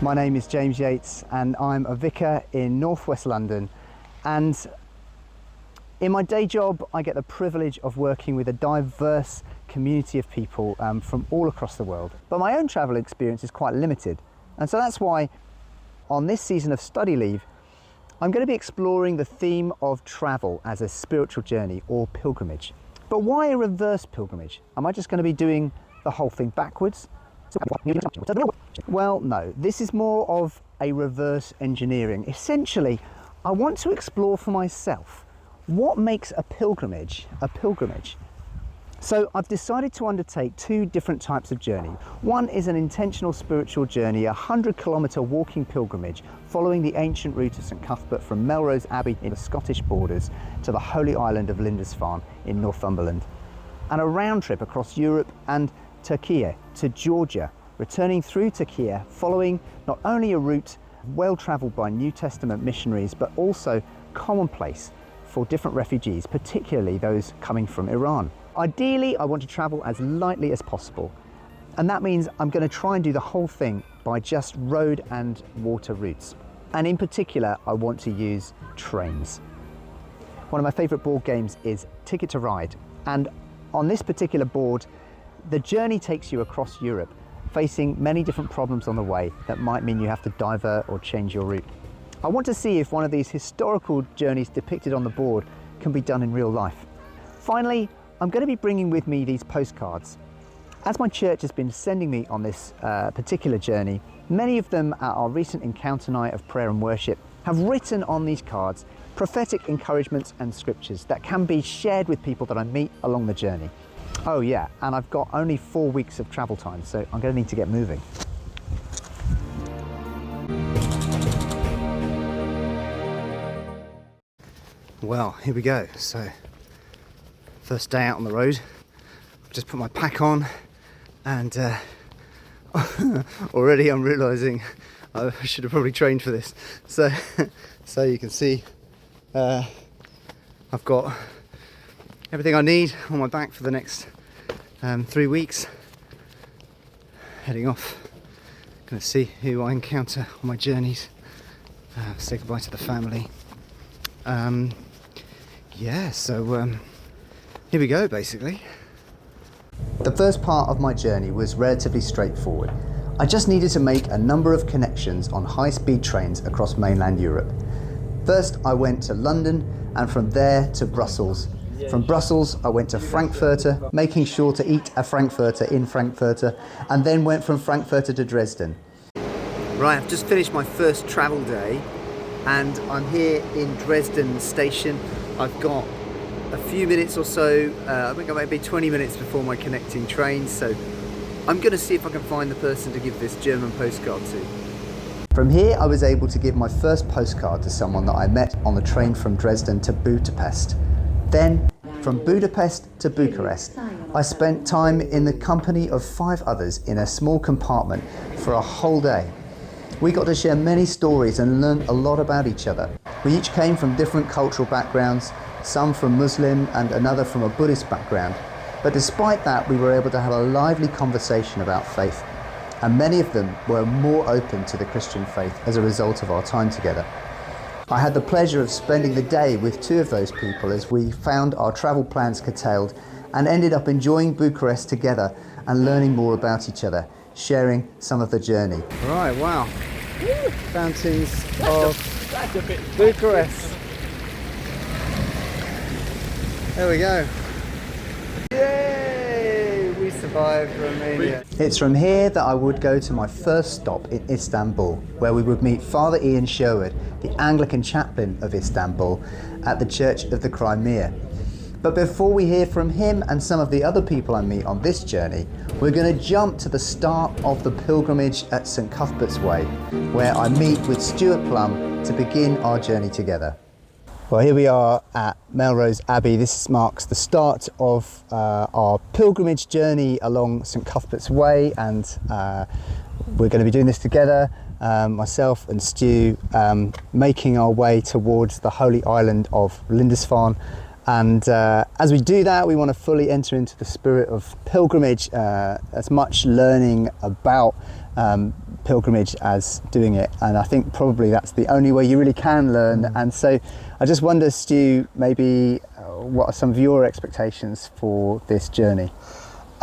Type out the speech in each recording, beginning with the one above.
My name is James Yates and I'm a vicar in northwest London, and in my day job I get the privilege of working with a diverse community of people from all across the world. But my own travel experience is quite limited, and so that's why on this season of study leave I'm going to be exploring the theme of travel as a spiritual journey or pilgrimage. But why a reverse pilgrimage? Am I just going to be doing the whole thing backwards? Well, no, this is more of a reverse engineering. Essentially, I want to explore for myself what makes a pilgrimage a pilgrimage. So I've decided to undertake two different types of journey. One is an intentional spiritual journey, a 100-kilometre walking pilgrimage following the ancient route of St Cuthbert from Melrose Abbey in the Scottish borders to the holy island of Lindisfarne in Northumberland, and a round trip across Europe and Turkey to Georgia, returning through Turkey following not only a route well travelled by New Testament missionaries but also commonplace for different refugees, particularly those coming from Iran. Ideally, I want to travel as lightly as possible, and that means I'm going to try and do the whole thing by just road and water routes. And in particular, I want to use trains. One of my favourite board games is Ticket to Ride, and on this particular board, the journey takes you across Europe, facing many different problems on the way that might mean you have to divert or change your route. I want to see if one of these historical journeys depicted on the board can be done in real life. Finally, I'm going to be bringing with me these postcards. As my church has been sending me on this particular journey, many of them at our recent encounter night of prayer and worship have written on these cards prophetic encouragements and scriptures that can be shared with people that I meet along the journey. Oh yeah, and I've got only 4 weeks of travel time, so I'm going to need to get moving. Well, here we go. So, first day out on the road. I've just put my pack on, and already I'm realising I should have probably trained for this. So, so you can see I've got everything I need on my back for the next 3 weeks. Heading off, gonna see who I encounter on my journeys, say goodbye to the family. Yeah, so here we go basically. The first part of my journey was relatively straightforward. I just needed to make a number of connections on high-speed trains across mainland Europe. First I went to London, and from there to Brussels. From Brussels, I went to Frankfurter, making sure to eat a Frankfurter in Frankfurter, and then went from Frankfurter to Dresden. Right, I've just finished my first travel day, and I'm here in Dresden station. I've got a few minutes or so, I think I might be 20 minutes before my connecting train, so I'm going to see if I can find the person to give this German postcard to. From here, I was able to give my first postcard to someone that I met on the train from Dresden to Budapest. Then, from Budapest to Bucharest, I spent time in the company of 5 others in a small compartment for a whole day. We got to share many stories and learn a lot about each other. We each came from different cultural backgrounds, some from Muslim and another from a Buddhist background. But despite that, we were able to have a lively conversation about faith, and many of them were more open to the Christian faith as a result of our time together. I had the pleasure of spending the day with 2 of those people as we found our travel plans curtailed and ended up enjoying Bucharest together and learning more about each other, sharing some of the journey. Right, wow. Woo. Fountains of Bucharest. There we go. Yay! We survived Romania. It's from here that I would go to my first stop in Istanbul, where we would meet Father Ian Sherwood, the Anglican chaplain of Istanbul, at the Church of the Crimea. But before we hear from him and some of the other people I meet on this journey, we're going to jump to the start of the pilgrimage at St Cuthbert's Way, where I meet with Stuart Plum to begin our journey together. Well, here we are at Melrose Abbey. This marks the start of our pilgrimage journey along St Cuthbert's Way, and we're going to be doing this together, myself and Stu, making our way towards the holy island of Lindisfarne. And as we do that, we want to fully enter into the spirit of pilgrimage, as much learning about pilgrimage as doing it, and I think probably that's the only way you really can learn. And so I just wonder, Stu, maybe what are some of your expectations for this journey?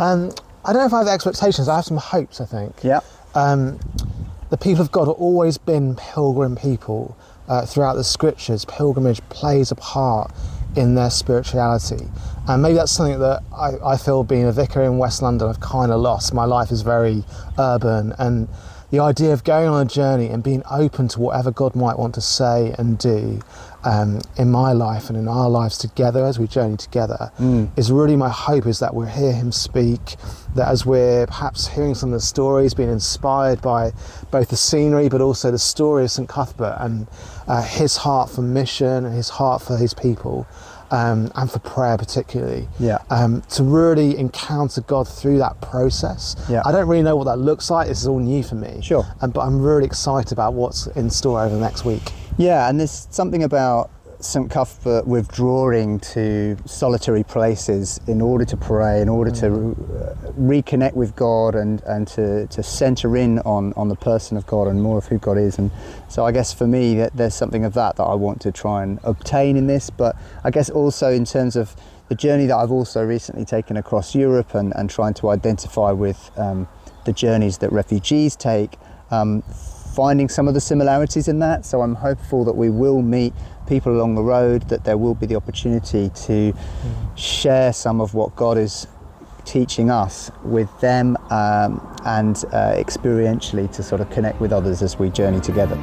I don't know if I have expectations. I have some hopes, I think. Yeah. The people of God have always been pilgrim people throughout the scriptures. Pilgrimage plays a part in their spirituality, and maybe that's something that I feel, being a vicar in West London, I've kind of lost. My life is very urban, and the idea of going on a journey and being open to whatever God might want to say and do in my life and in our lives together as we journey together is really my hope, is that we'll hear him speak, that as we're perhaps hearing some of the stories, being inspired by both the scenery but also the story of St Cuthbert and his heart for mission and his heart for his people, and for prayer particularly, to really encounter God through that process. I don't really know what that looks like. This is all new for me. Sure. But I'm really excited about what's in store over the next week. Yeah, and there's something about St Cuthbert withdrawing to solitary places in order to pray, in order to reconnect with God and to centre in on the person of God and more of who God is. And so I guess for me there's something of that I want to try and obtain in this, but I guess also in terms of the journey that I've also recently taken across Europe and trying to identify with the journeys that refugees take, finding some of the similarities in that. So I'm hopeful that we will meet people along the road, that there will be the opportunity to share some of what God is teaching us with them, and experientially to sort of connect with others as we journey together.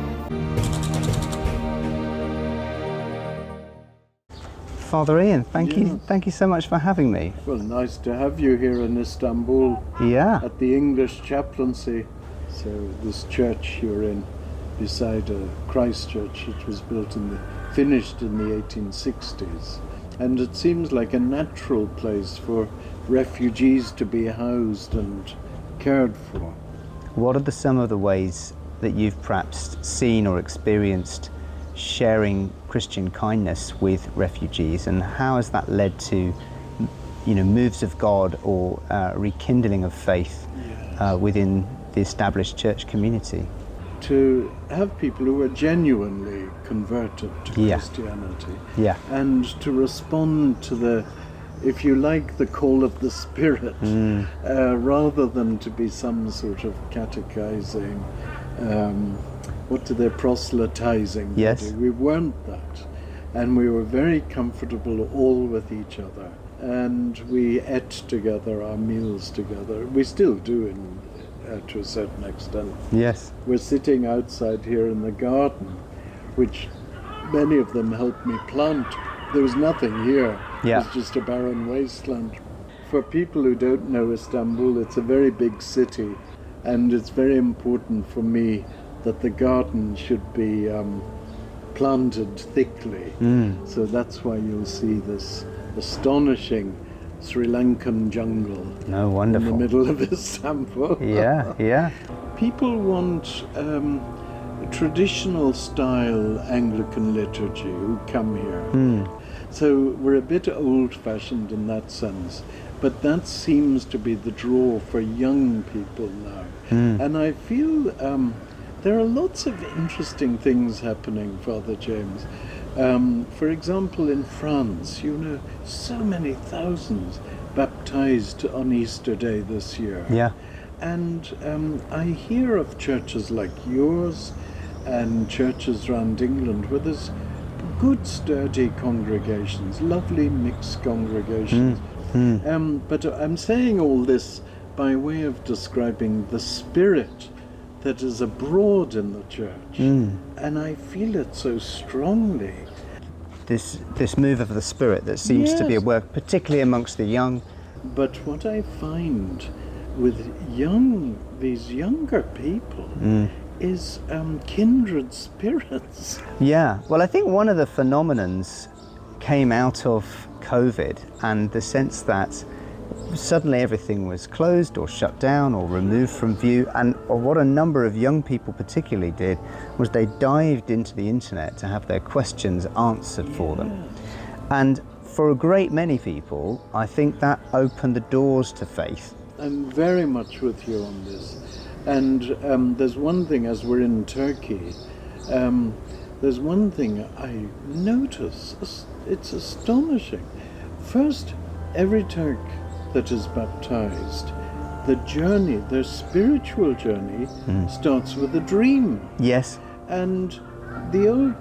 Father Ian, thank you so much for having me. Well, nice to have you here in Istanbul. Yeah. At the English chaplaincy. So this church you're in, beside a Christ Church, it was finished in the 1860s, and it seems like a natural place for refugees to be housed and cared for. What are some of the ways that you've perhaps seen or experienced sharing Christian kindness with refugees, and how has that led to, moves of God or rekindling of faith within the established church community? To have people who are genuinely converted to Christianity, and to respond to the, if you like, the call of the Spirit, rather than to be some sort of catechizing, proselytizing. Yes. We weren't that, and we were very comfortable all with each other, and we ate together, our meals together. We still do to a certain extent. Yes. We're sitting outside here in the garden, which many of them helped me plant. There was nothing here. It was just a barren wasteland. For people who don't know Istanbul, it's a very big city, and it's very important for me that the garden should be planted thickly. So that's why you'll see this astonishing Sri Lankan jungle. No, wonderful. In the middle of Istanbul. Yeah. People want traditional style Anglican liturgy who come here. So we're a bit old-fashioned in that sense, but that seems to be the draw for young people now. And I feel there are lots of interesting things happening, Father James. For example, in France, so many thousands baptized on Easter Day this year. Yeah. And I hear of churches like yours and churches around England where there's good, sturdy congregations, lovely mixed congregations. But I'm saying all this by way of describing the spirit that is abroad in the church, and I feel it so strongly. This move of the Spirit that seems to be at work, particularly amongst the young. But what I find with these younger people is kindred spirits. Yeah, well, I think one of the phenomenons came out of COVID, and the sense that suddenly everything was closed or shut down or removed from view, and what a number of young people particularly did was they dived into the internet to have their questions answered for them. And for a great many people, I think that opened the doors to faith. I'm very much with you on this. And there's one thing, as we're in Turkey, there's one thing I notice, it's astonishing. First, every Turk that is baptized, the journey, their spiritual journey, starts with a dream. Yes. And the old,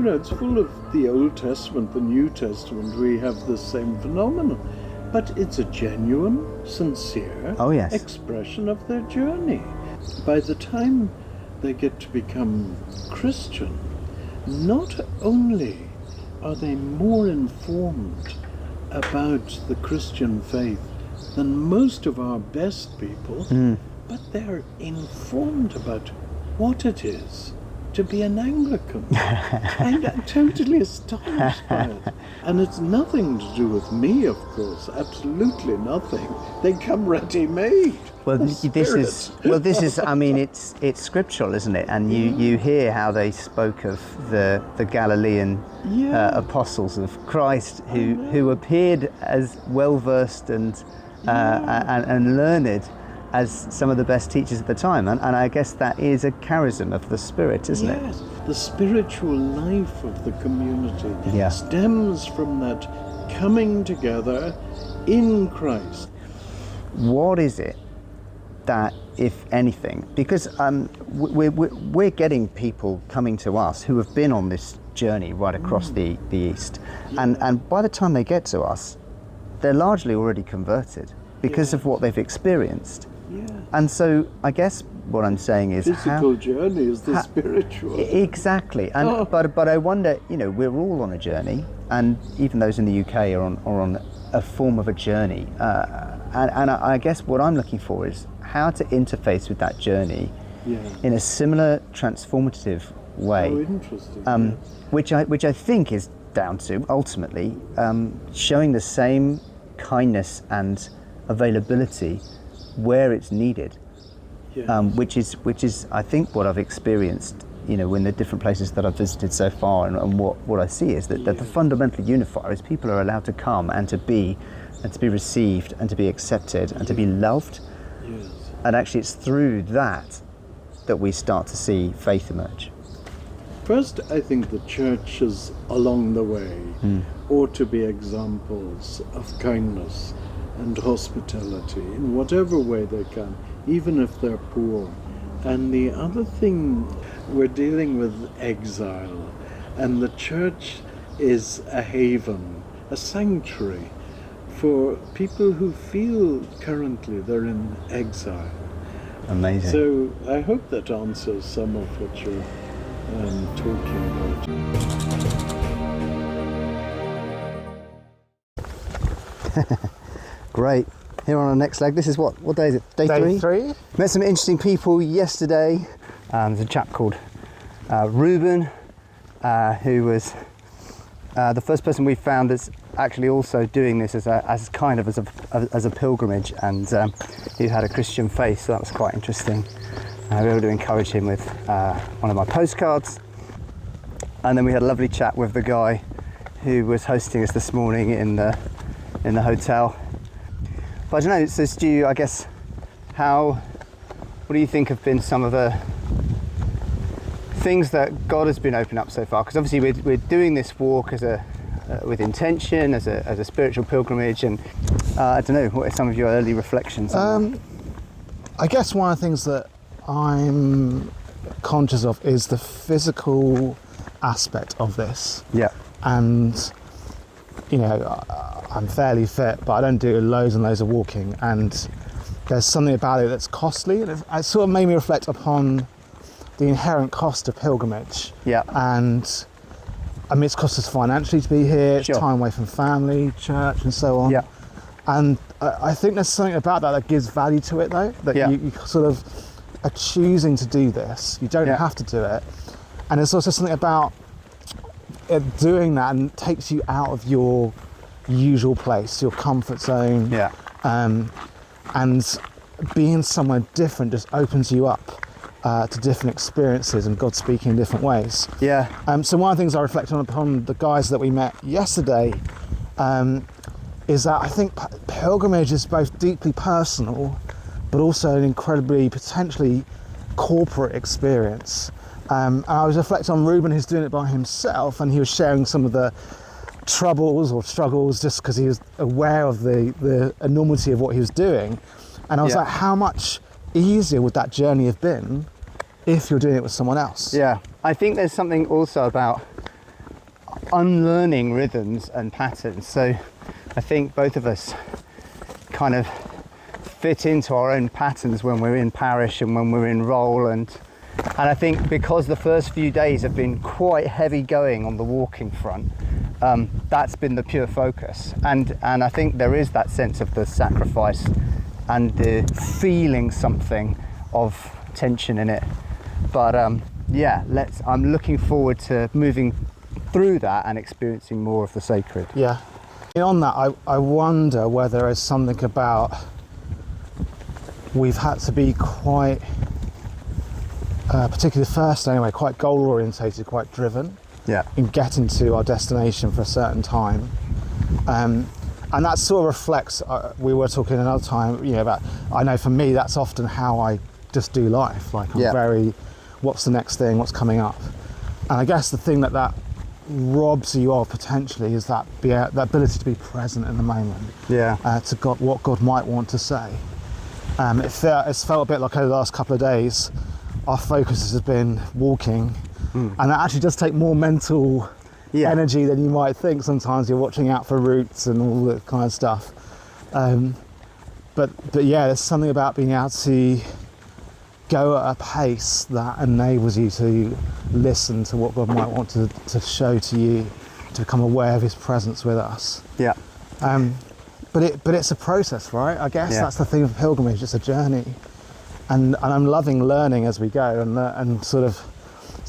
it's full of the Old Testament, the New Testament, we have the same phenomenon. But it's a genuine, sincere expression of their journey. By the time they get to become Christian, not only are they more informed about the Christian faith than most of our best people, but they're informed about what it is to be an Anglican. I'm totally astonished by it. And it's nothing to do with me, of course, absolutely nothing. They come ready-made. Well, this is. I mean, it's scriptural, isn't it? And you hear how they spoke of the Galilean apostles of Christ who appeared as well versed and learned as some of the best teachers at the time, and I guess that is a charism of the Spirit, isn't it? Yes, the spiritual life of the community stems from that coming together in Christ. What is it that, if anything, because we're getting people coming to us who have been on this journey right across the East, and by the time they get to us, they're largely already converted because of what they've experienced. Yeah. And so I guess what I'm saying is physical journey is the spiritual. Exactly. And but I wonder, we're all on a journey, and even those in the UK are on a form of a journey. And I guess what I'm looking for is how to interface with that journey in a similar transformative way. Oh, interesting. Which I think is down to ultimately showing the same kindness and availability where it's needed, which is I think what I've experienced, in the different places that I've visited so far, and what I see is that the fundamental unifier is people are allowed to come and to be received and to be accepted and to be loved, and actually it's through that we start to see faith emerge. First, I think the churches along the way ought to be examples of kindness and hospitality in whatever way they can, even if they're poor. And the other thing, we're dealing with exile, and the church is a haven, a sanctuary for people who feel currently they're in exile. Amazing. So I hope that answers some of what you're talking about. Great. Here on our next leg, this is what day is it? Day three? Met some interesting people yesterday. There's a chap called Ruben, who was the first person we found that's actually also doing this as a pilgrimage, and he had a Christian faith, so that was quite interesting. We were able to encourage him with one of my postcards, and then we had a lovely chat with the guy who was hosting us this morning in the hotel. But I don't know, so Stu, I guess, what do you think have been some of the things that God has been opening up so far? Because obviously we're doing this walk with intention, as a spiritual pilgrimage, and I don't know, what are some of your early reflections on that? I guess one of the things that I'm conscious of is the physical aspect of this. Yeah. And I'm fairly fit, but I don't do loads and loads of walking, and there's something about it that's costly, and it sort of made me reflect upon the inherent cost of pilgrimage. Yeah. And I mean, it's cost us financially to be here, it's time away from family, church, and so on. Yeah. And I think there's something about that gives value to it, though, that you sort of are choosing to do this. You don't have to do it. And there's also something about it doing that and takes you out of your usual place, your comfort zone. Yeah. And being somewhere different just opens you up to different experiences and God speaking in different ways. Yeah. So one of the things I reflect on upon the guys that we met yesterday is that I think pilgrimage is both deeply personal but also an incredibly potentially corporate experience. And I was reflecting on Ruben, who's doing it by himself, and he was sharing some of the troubles or struggles just because he was aware of the enormity of what he was doing. And I was like, how much easier would that journey have been if you're doing it with someone else? Yeah, I think there's something also about unlearning rhythms and patterns. So I think both of us kind of fit into our own patterns when we're in parish and when we're in role, and I think because the first few days have been quite heavy going on the walking front, that's been the pure focus, and I think there is that sense of the sacrifice and the feeling something of tension in it. But yeah, I'm looking forward to moving through that and experiencing more of the sacred. Yeah. On that, I wonder whether there's something about we've had to be quite, particularly the first day anyway, quite goal orientated, quite driven in getting to our destination for a certain time. And that sort of reflects, we were talking another time, about, I know for me, that's often how I just do life. Like I'm very, what's the next thing, what's coming up? And I guess the thing that robs you of potentially is that ability to be present in the moment. To God, what God might want to say. It's felt a bit like over the last couple of days, our focus has been walking, and that actually does take more mental energy than you might think. Sometimes you're watching out for routes and all that kind of stuff. But yeah, there's something about being able to go at a pace that enables you to listen to what God might want to show to you, to become aware of his presence with us. But it's a process, right? I guess that's the thing of pilgrimage, it's a journey. And I'm loving learning as we go, and sort of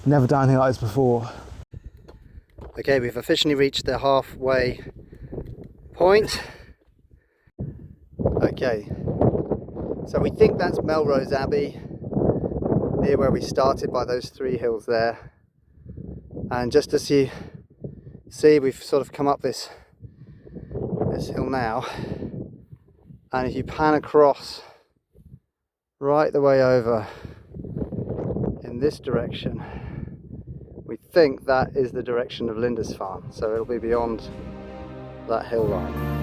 never done anything like this before. Okay, we've officially reached the halfway point. Okay, so we think that's Melrose Abbey, near where we started by those 3 hills there. And just as you see, we've sort of come up this hill now, and if you pan across right the way over in this direction, we think that is the direction of Lindisfarne, so it'll be beyond that hill line.